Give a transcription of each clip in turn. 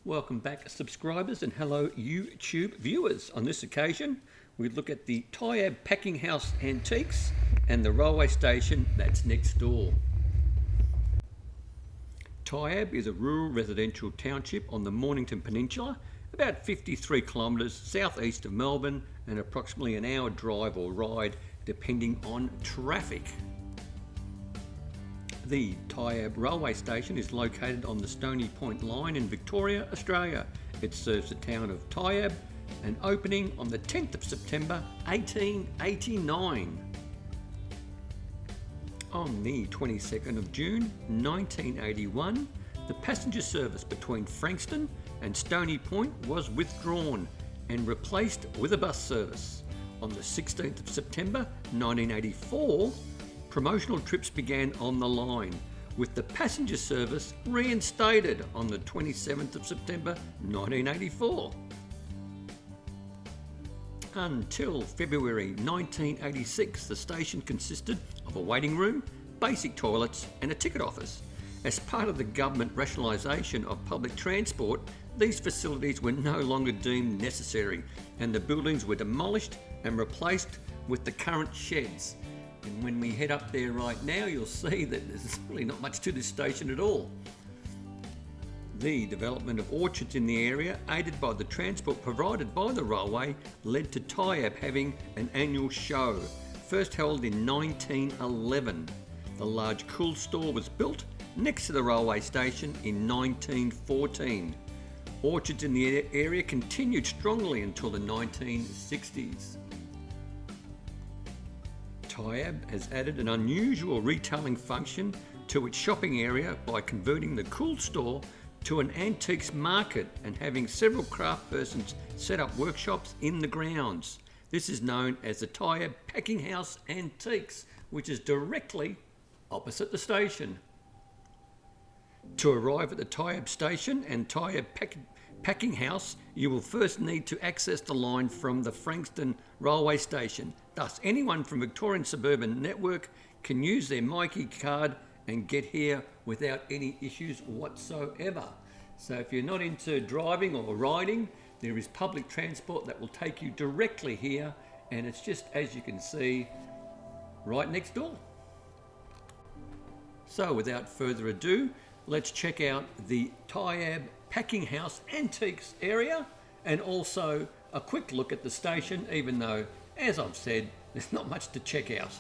Welcome back, subscribers, and hello YouTube viewers. On this occasion, we look at the Tyabb packing house antiques and the railway station that's next door. Tyabb is a rural residential township on the Mornington Peninsula, about 53 kilometres southeast of Melbourne and approximately an hour drive or ride depending on traffic. The Tyabb railway station is located on the Stony Point line in Victoria, Australia. It serves the town of Tyabb, and opening on the 10th of September 1889. On the 22nd of June 1981, the passenger service between Frankston and Stony Point was withdrawn and replaced with a bus service. On the 16th of September 1984, promotional trips began on the line, with the passenger service reinstated on the 27th of September 1984. Until February 1986, the station consisted of a waiting room, basic toilets and a ticket office. As part of the government rationalisation of public transport, these facilities were no longer deemed necessary and the buildings were demolished and replaced with the current sheds. And when we head up there right now, you'll see that there's really not much to this station at all. The development of orchards in the area, aided by the transport provided by the railway, led to Tyabb having an annual show, first held in 1911. The large cool store was built next to the railway station in 1914. Orchards in the area continued strongly until the 1960s. Tyabb has added an unusual retailing function to its shopping area by converting the cool store to an antiques market and having several craft persons set up workshops in the grounds. This is known as the Tyabb Packing House Antiques, which is directly opposite the station. To arrive at the Tyabb station and Tyabb Packing House, you will first need to access the line from the Frankston railway station. Thus, anyone from Victorian Suburban Network can use their Myki card and get here without any issues whatsoever. So if you're not into driving or riding, there is public transport that will take you directly here, and it's just, as you can see, right next door. So without further ado, let's check out the Tyabb Packing House Antiques area and also a quick look at the station, even though, as I've said, there's not much to check out.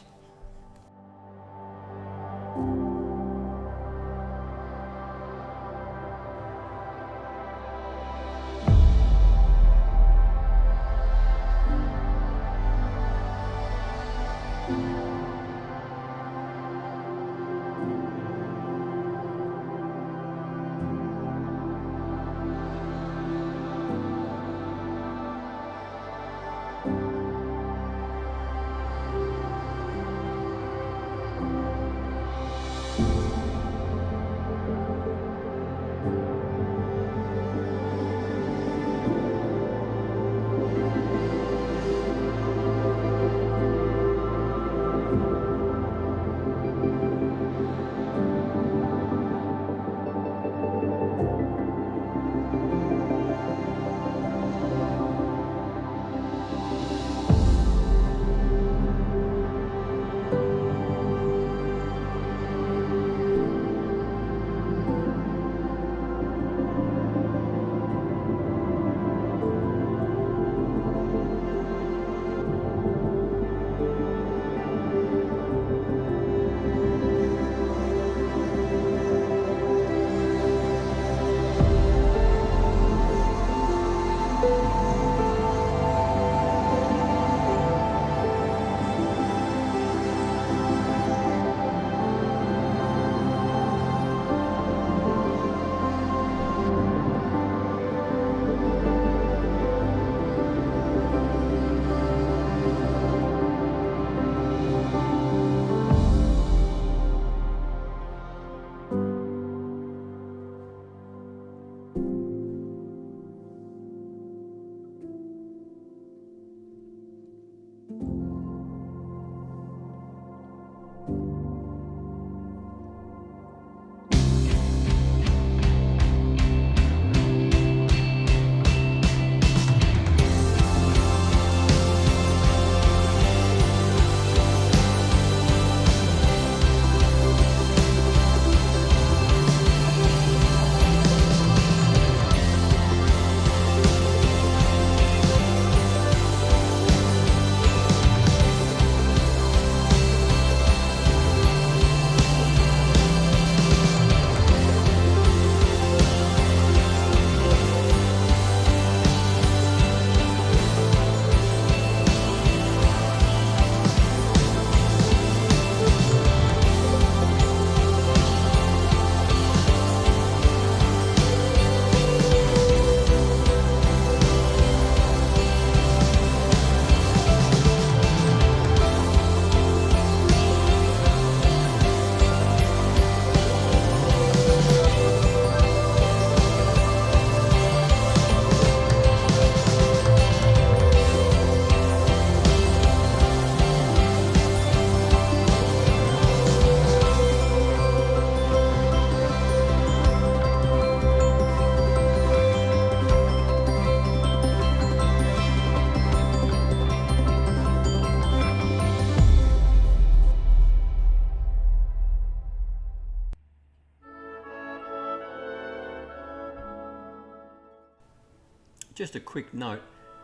just a quick note,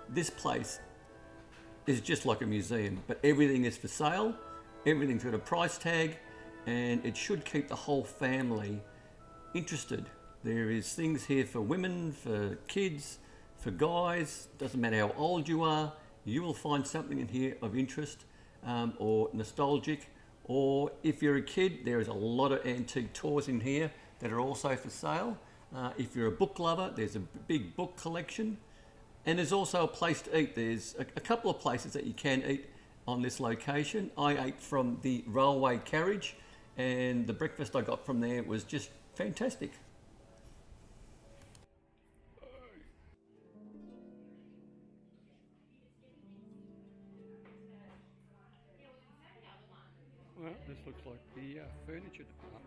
this place is just like a museum, but everything is for sale, everything's got a price tag, and it should keep the whole family interested. There is things here for women, for kids, for guys, doesn't matter how old you are, you will find something in here of interest or nostalgic. Or if you're a kid, there is a lot of antique toys in here that are also for sale. If you're a book lover, there's a big book collection. And there's also a place to eat. There's a couple of places that you can eat on this location. I ate from the railway carriage, and the breakfast I got from there was just fantastic. Well, this looks like the furniture department.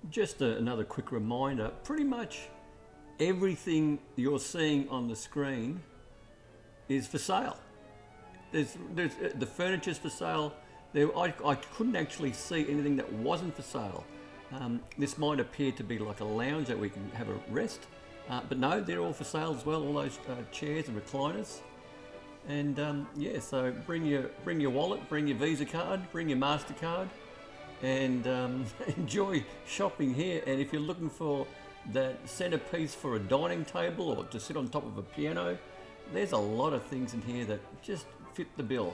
Just another quick reminder, pretty much everything you're seeing on the screen is for sale. There's the furniture's for sale. I couldn't actually see anything that wasn't for sale. This might appear to be like a lounge that we can have a rest, but no, they're all for sale as well, all those chairs and recliners. And yeah, so bring your wallet, bring your Visa card, bring your MasterCard, and enjoy shopping here. And if you're looking for that centerpiece for a dining table or to sit on top of a piano, there's a lot of things in here that just fit the bill.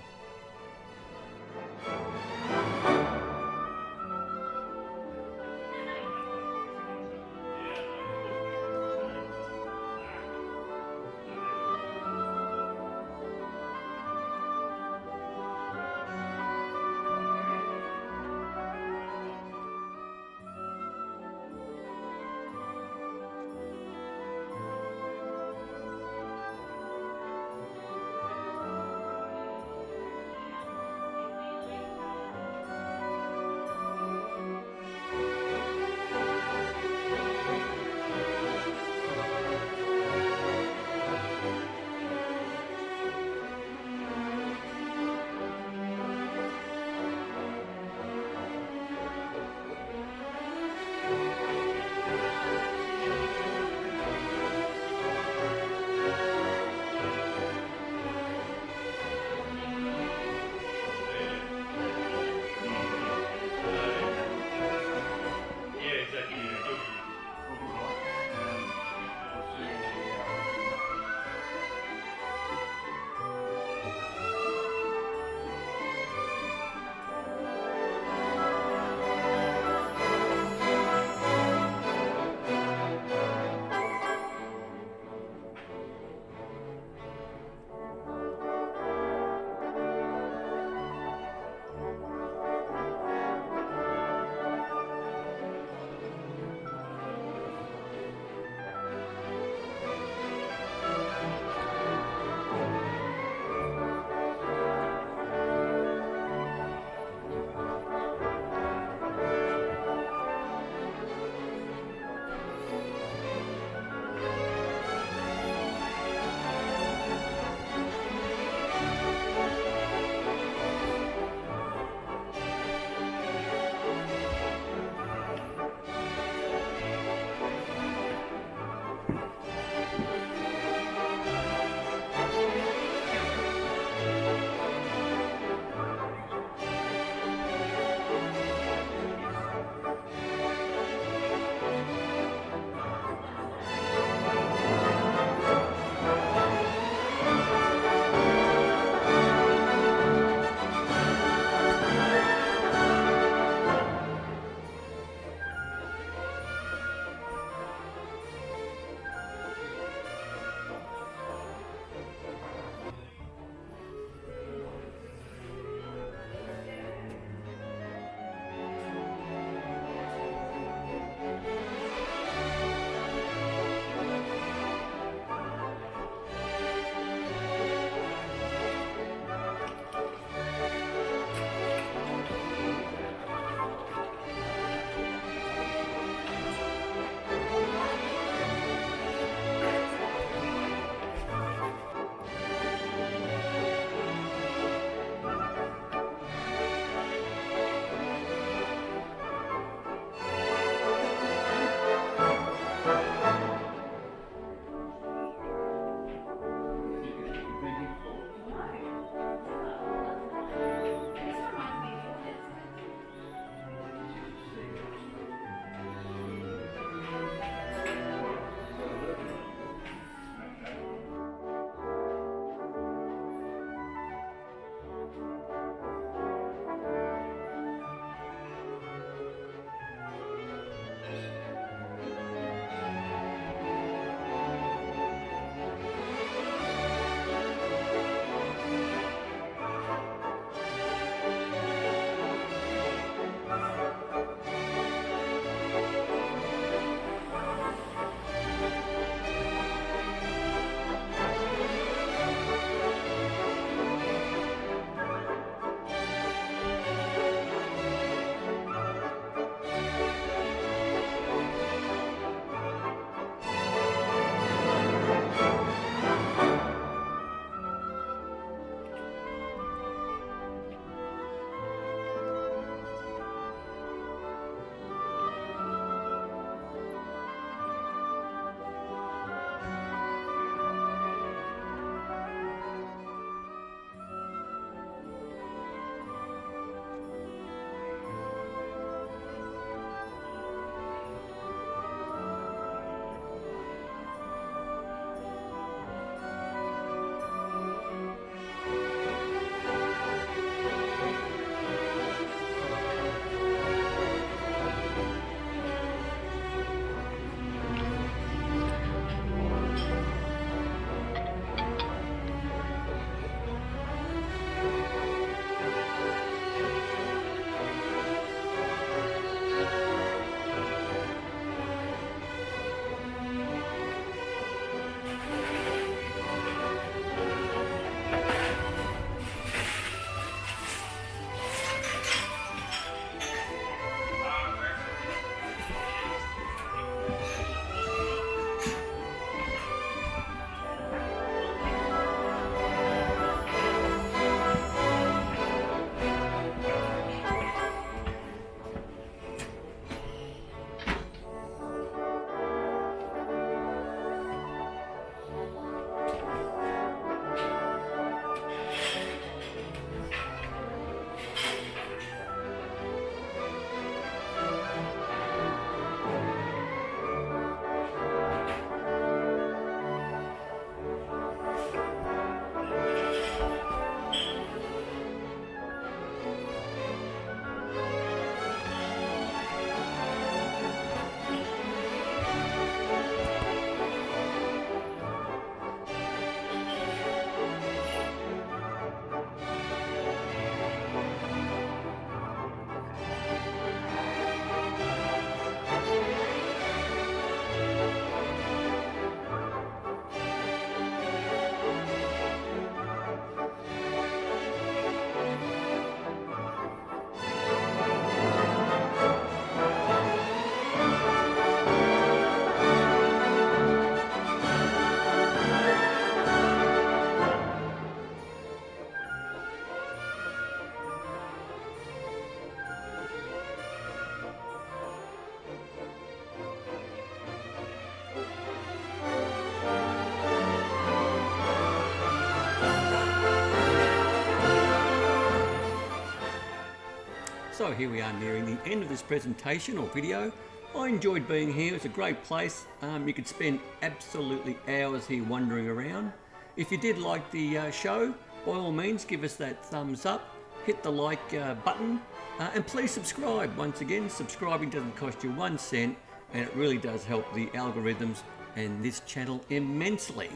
So here we are nearing the end of this presentation or video. I enjoyed being here. It's a great place. You could spend absolutely hours here wandering around. If you did like the show, by all means give us that thumbs up, hit the like button, and please subscribe. Once again, subscribing doesn't cost you 1 cent, and it really does help the algorithms and this channel immensely.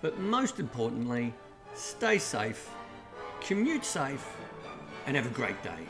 But most importantly, stay safe, commute safe, and have a great day.